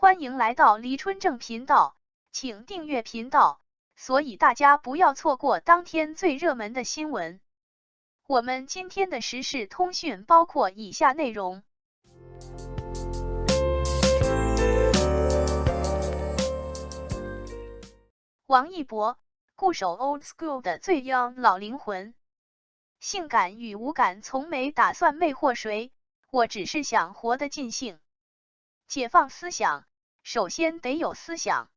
欢迎来到黎春正频道，请订阅频道，所以大家不要错过当天最热门的新闻。我们今天的时事通讯包括以下内容：王一博固守 old school 的最 young 老灵魂，性感与无感从没打算魅惑谁，我只是想活得尽兴。解放思想，首先得有思想，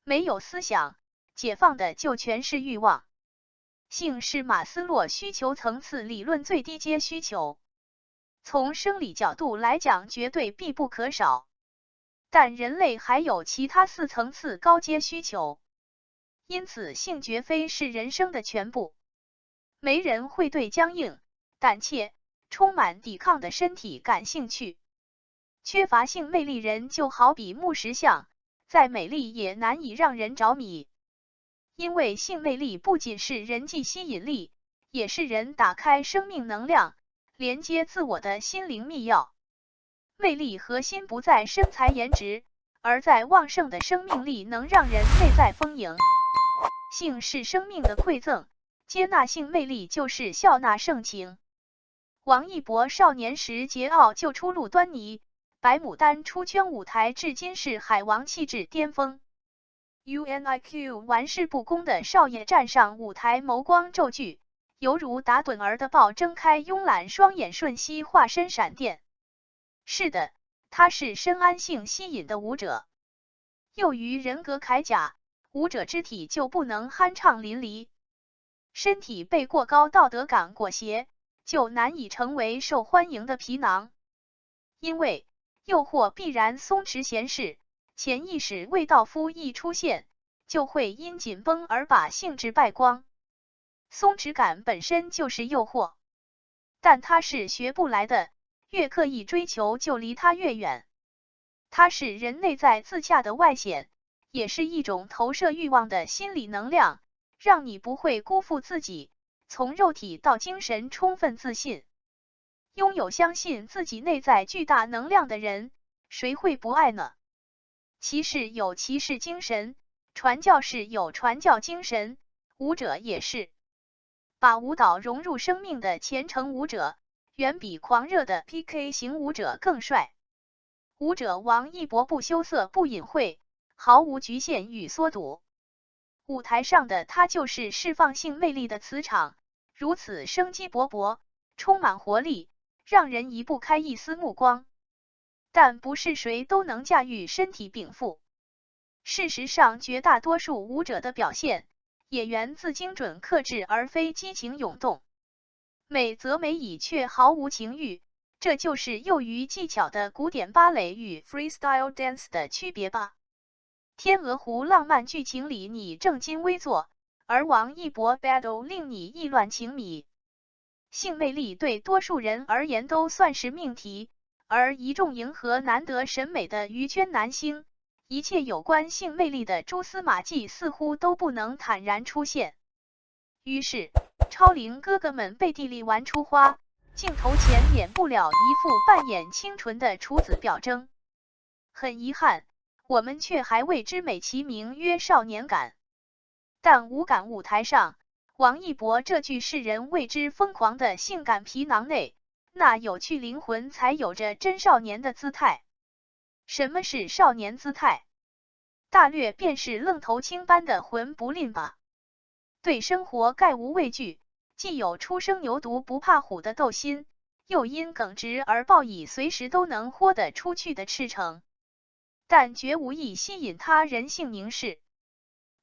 没有思想，解放的就全是欲望。性是马斯洛需求层次理论最低阶需求，从生理角度来讲绝对必不可少，但人类还有其他4层次高阶需求，因此性绝非是人生的全部。没人会对僵硬、胆怯、充满抵抗的身体感兴趣。缺乏性魅力人就好比木石像，再美丽也难以让人着迷。因为性魅力不仅是人际吸引力，也是人打开生命能量、连接自我的心灵密钥。魅力核心不在身材颜值，而在旺盛的生命力能让人内在丰盈。性是生命的馈赠，接纳性魅力就是笑纳盛情。王一博少年时桀骜就初露端倪，白牡丹出圈舞台至今是海王气质巅峰。UNIQ 玩世不恭的少爷站上舞台眸光骤聚，犹如打盹儿的豹睁开慵懒双眼瞬息化身闪电。是的，他是深谙性吸引的舞者。又于人格铠甲，舞者肢体就不能酣畅淋漓，身体被过高道德感裹挟，就难以成为受欢迎的皮囊。因为诱惑必然松弛闲适，潜意识味道夫一出现，就会因紧绷而把兴致败光。松弛感本身就是诱惑，但它是学不来的，越刻意追求就离它越远。它是人内在自洽的外显，也是一种投射欲望的心理能量，让你不会辜负自己，从肉体到精神充分自信。拥有相信自己内在巨大能量的人，谁会不爱呢？骑士有骑士精神，传教士有传教精神，舞者也是。把舞蹈融入生命的虔诚舞者，远比狂热的 PK 型舞者更帅。舞者王一博不羞涩不隐晦，毫无局限与缩堵。舞台上的他就是释放性魅力的磁场，如此生机勃勃，充满活力，让人移不开一丝目光。但不是谁都能驾驭身体禀赋。事实上，绝大多数舞者的表现也源自精准克制，而非激情涌动。美则美矣，却毫无情欲，这就是囿于技巧的古典芭蕾与 freestyle dance 的区别吧。天鹅湖浪漫剧情里你正襟危坐，而王一博 battle 令你意乱情迷。性魅力对多数人而言都算是命题，而一众迎合难得审美的娱圈男星，一切有关性魅力的蛛丝马迹似乎都不能坦然出现。于是，超龄哥哥们背地里玩出花，镜头前免不了一副扮演清纯的处子表征。很遗憾，我们却还为之美其名曰少年感。但无感舞台上，王一博这具世人为之疯狂的性感皮囊内，那有趣灵魂才有着真少年的姿态。什么是少年姿态？大略便是愣头青般的魂不吝吧。对生活概无畏惧，既有初生牛犊不怕虎的斗心，又因耿直而报以随时都能豁得出去的赤诚。但绝无意吸引他人性凝视，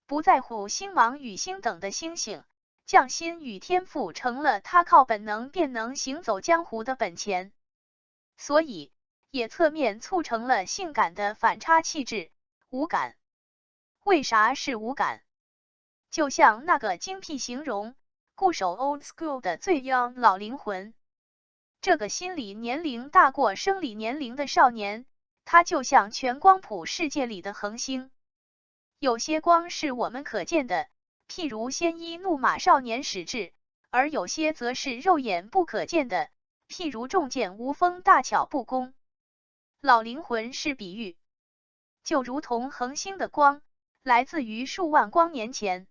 不在乎星芒与星等的星星，匠心与天赋成了他靠本能便能行走江湖的本钱。所以也侧面促成了性感的反差气质，无感。为啥是无感？就像那个精辟形容固守 old school 的最 young 老灵魂，这个心理年龄大过生理年龄的少年，他就像全光谱世界里的恒星。有些光是我们可见的，譬如鲜衣怒马少年史志，而有些则是肉眼不可见的，譬如重剑无锋大巧不工。老灵魂是比喻，就如同恒星的光，来自于数万光年前。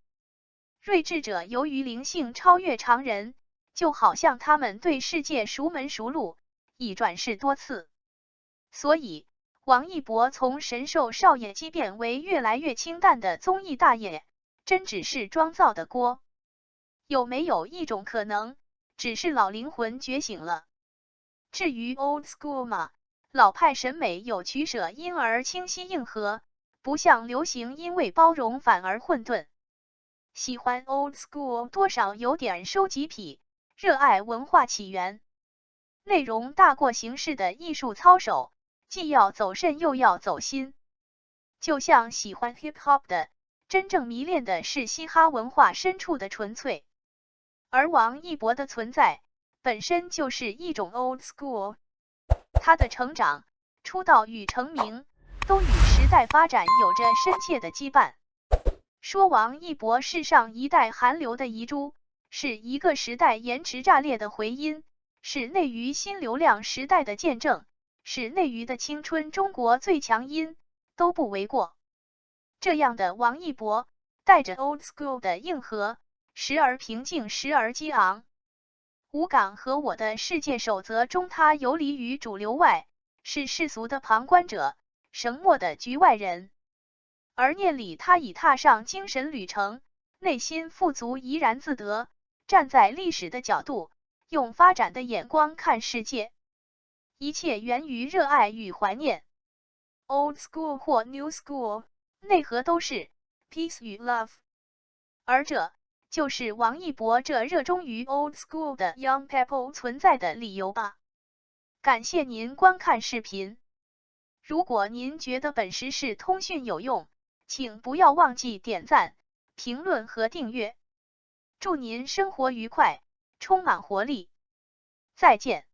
睿智者由于灵性超越常人，就好像他们对世界熟门熟路，已转世多次。所以，王一博从神兽少爷畸变为越来越清淡的综艺大爷，真只是装造的锅？有没有一种可能，只是老灵魂觉醒了？至于 old school 嘛，老派审美有取舍，因而清晰硬核，不像流行因为包容反而混沌。喜欢 old school 多少有点收集癖，热爱文化起源，内容大过形式的艺术操守，既要走肾又要走心。就像喜欢 hip hop 的，真正迷恋的是嘻哈文化深处的纯粹。而王一博的存在，本身就是一种 old school。他的成长、出道与成名，都与时代发展有着深切的羁绊。说王一博是上一代韩流的遗珠，是一个时代延迟炸裂的回音，是内娱新流量时代的见证，是内娱的青春中国最强音，都不为过。这样的王一博，带着 old school 的硬核，时而平静，时而激昂。吴港和我的世界守则中，他游离于主流外，是世俗的旁观者，绳墨的局外人。而念里，他已踏上精神旅程，内心富足，怡然自得，站在历史的角度，用发展的眼光看世界。一切源于热爱与怀念。Old school 或 New school， 内核都是 peace 与 love。而这就是王一博这热衷于 old school 的 young people 存在的理由吧。感谢您观看视频。如果您觉得本时事通讯有用，请不要忘记点赞、评论和订阅。祝您生活愉快，充满活力。再见。